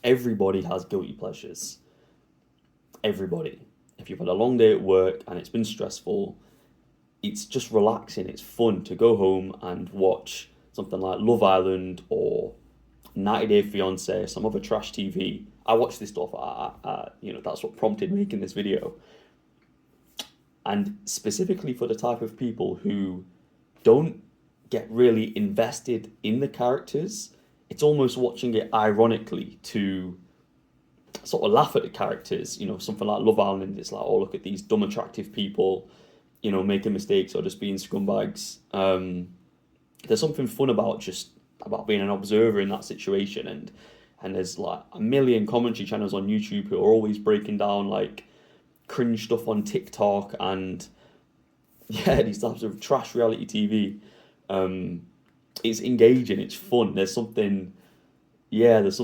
Everybody has guilty pleasures. Everybody. If you've had a long day at work and it's been stressful, it's just relaxing. It's fun to go home and watch something like Love Island or 90 Day Fiance, some other trash TV. I watch this stuff. That's what prompted making this video. And specifically for the type of people who don't get really invested in the characters, it's almost watching it ironically to sort of laugh at the characters. Something like Love Island, it's like, oh, look at these dumb, attractive people, making mistakes or just being scumbags. There's something fun about being an observer in that situation, and there's like a million commentary channels on YouTube who are always breaking down like cringe stuff on TikTok and yeah, these types of trash reality TV. It's engaging, it's fun. There's something that's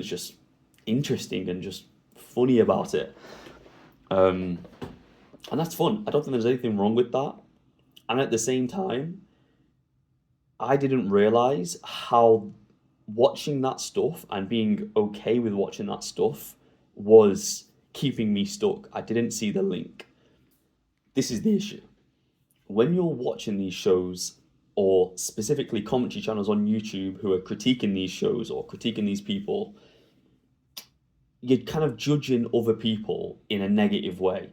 just interesting and just funny about it. Um, and that's fun. I don't think there's anything wrong with that. And at the same time, I didn't realize how watching that stuff and being okay with watching that stuff was keeping me stuck. I didn't see the link. This is the issue. When you're watching these shows, or specifically commentary channels on YouTube who are critiquing these shows or critiquing these people, you're kind of judging other people in a negative way.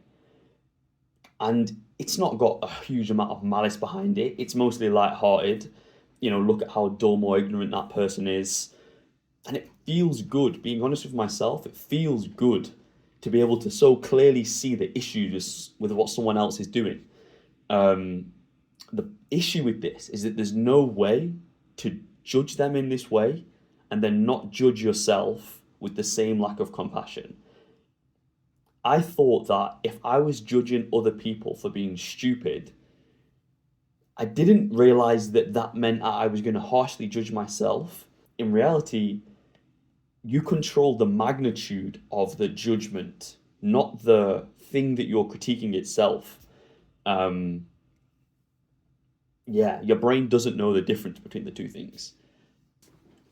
And it's not got a huge amount of malice behind it. It's mostly light-hearted. Look at how dumb or ignorant that person is. And it feels good, being honest with myself, it feels good to be able to so clearly see the issues with what someone else is doing. Um, the issue with this is that there's no way to judge them in this way and then not judge yourself with the same lack of compassion. I thought that if I was judging other people for being stupid, I didn't realize that that meant I was going to harshly judge myself. In reality, you control the magnitude of the judgment, not the thing that you're critiquing itself. Um, yeah, your brain doesn't know the difference between the two things.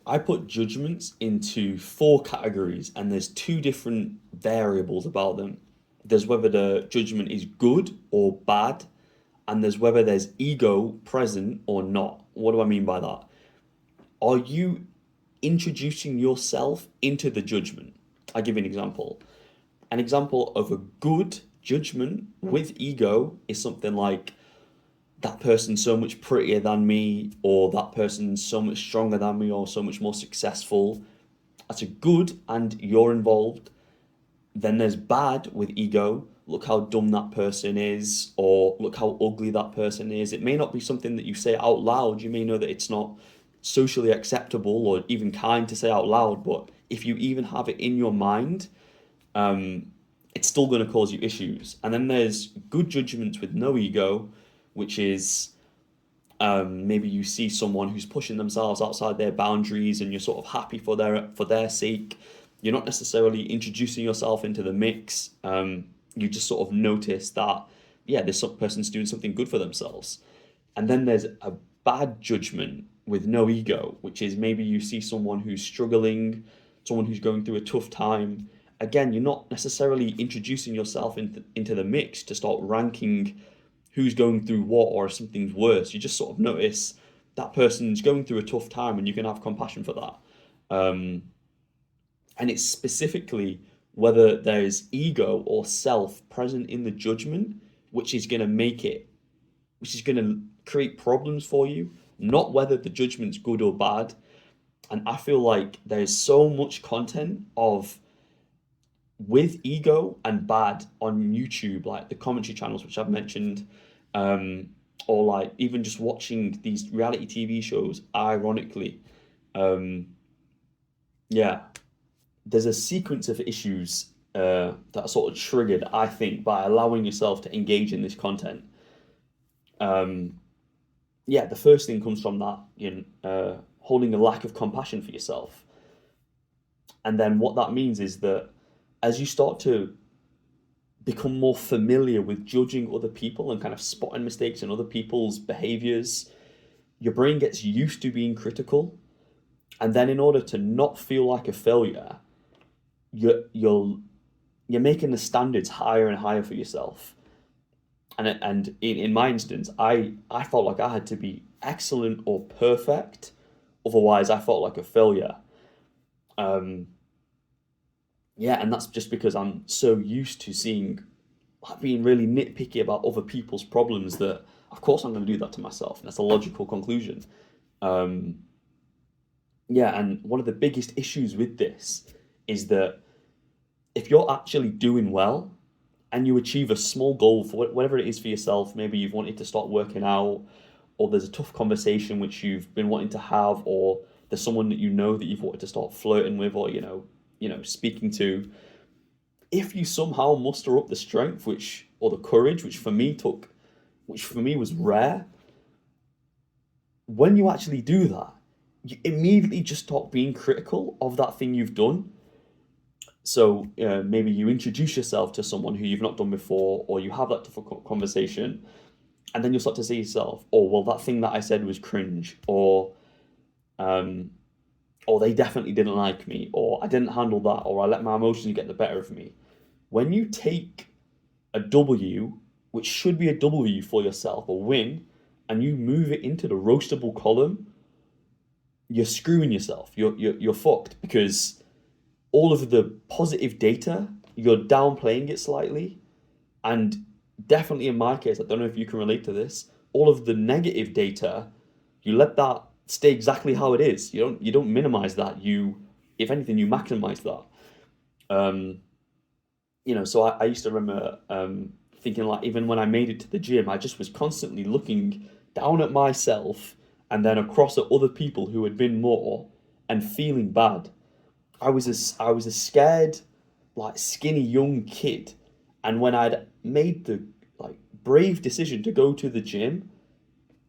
I put judgments into four categories, and there's two different variables about them. There's whether the judgment is good or bad, and there's whether there's ego present or not. What do I mean by that? Are you introducing yourself into the judgment? I'll give you an example. An example of a good judgment with ego is something like, that person's so much prettier than me, or that person's so much stronger than me, or so much more successful. That's a good, and you're involved. Then there's bad with ego. Look how dumb that person is, or look how ugly that person is. It may not be something that you say out loud. You may know that it's not socially acceptable or even kind to say out loud, but if you even have it in your mind, um, it's still going to cause you issues. And then there's good judgments with no ego, which is maybe you see someone who's pushing themselves outside their boundaries and you're sort of happy for their sake. You're not necessarily introducing yourself into the mix. You just sort of notice that, yeah, this person's doing something good for themselves. And then there's a bad judgment with no ego, which is maybe you see someone who's struggling, someone who's going through a tough time. Again, you're not necessarily introducing yourself into the mix to start ranking who's going through what or if something's worse. You just sort of notice that person's going through a tough time and you can have compassion for that. Um, and it's specifically whether there's ego or self present in the judgment, which is going to make it, which is going to create problems for you, not whether the judgment's good or bad. And I feel like there's so much content of with ego and bad on YouTube, like the commentary channels, which I've mentioned, um, or like even just watching these reality TV shows, ironically. Um, yeah, there's a sequence of issues that are sort of triggered, I think, by allowing yourself to engage in this content. Um, yeah, the first thing comes from that, holding a lack of compassion for yourself. And then what that means is that as you start to become more familiar with judging other people and kind of spotting mistakes in other people's behaviors, your brain gets used to being critical. And then in order to not feel like a failure, you're you're making the standards higher and higher for yourself. And in my instance, I felt like I had to be excellent or perfect, otherwise I felt like a failure. Um, yeah, and that's just because I'm so used to seeing, like, being really nitpicky about other people's problems that, of course, I'm going to do that to myself. And that's a logical conclusion. Um, yeah, and one of the biggest issues with this is that if you're actually doing well and you achieve a small goal for whatever it is for yourself, maybe you've wanted to start working out, or there's a tough conversation which you've been wanting to have, or there's someone that you know that you've wanted to start flirting with, or speaking to. If you somehow muster up the strength, which or the courage, which for me was rare, when you actually do that, you immediately just stop being critical of that thing you've done. So maybe you introduce yourself to someone who you've not done before, or you have that difficult conversation, and then you'll start to say yourself, "Oh, well, that thing that I said was cringe," um, or they definitely didn't like me, or I didn't handle that, or I let my emotions get the better of me. When you take a W, which should be a W for yourself, a win, and you move it into the roastable column, you're screwing yourself. You're fucked, because all of the positive data, you're downplaying it slightly. And definitely in my case, I don't know if you can relate to this, all of the negative data, you let that stay exactly how it is. You don't minimize that. If anything, you maximize that. Um, so I used to remember thinking, like, even when I made it to the gym, I just was constantly looking down at myself and then across at other people who had been more, and feeling bad. I was a scared, like, skinny young kid, and when I'd made the, like, brave decision to go to the gym,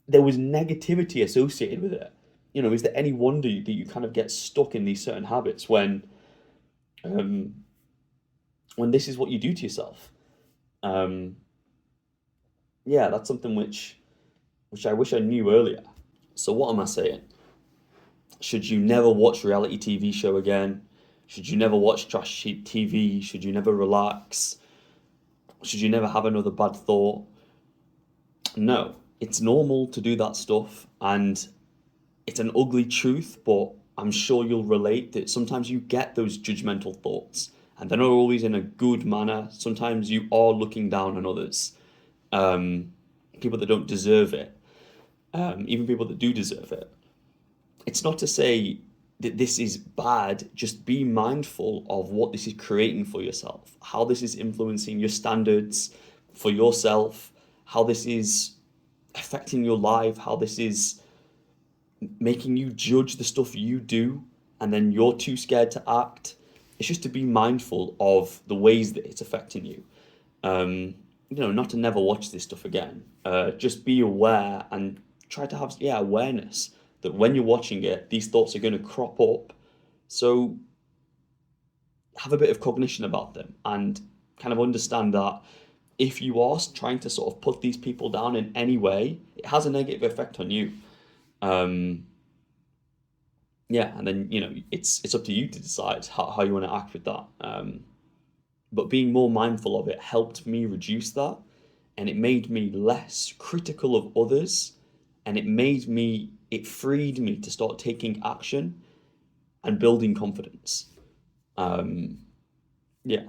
there was negativity associated with it. Is there any wonder that you kind of get stuck in these certain habits um, when this is what you do to yourself? Um, yeah, that's something which I wish I knew earlier. So what am I saying? Should you never watch reality TV show again? Should you never watch trash TV? Should you never relax? Should you never have another bad thought? No, it's normal to do that stuff, and it's an ugly truth, but I'm sure you'll relate that sometimes you get those judgmental thoughts, and they're not always in a good manner. Sometimes you are looking down on others, um, people that don't deserve it, even people that do deserve it. It's not to say that this is bad, just be mindful of what this is creating for yourself, how this is influencing your standards for yourself, how this is affecting your life, how this is making you judge the stuff you do, and then you're too scared to act. It's just to be mindful of the ways that it's affecting you. Um, not to never watch this stuff again. Just be aware and try to have, yeah, awareness that when you're watching it, these thoughts are going to crop up. So have a bit of cognition about them and kind of understand that if you are trying to sort of put these people down in any way, it has a negative effect on you. Um, yeah, and then it's up to you to decide how you want to act with that. But being more mindful of it helped me reduce that, and it made me less critical of others, and it freed me to start taking action and building confidence. Um, yeah.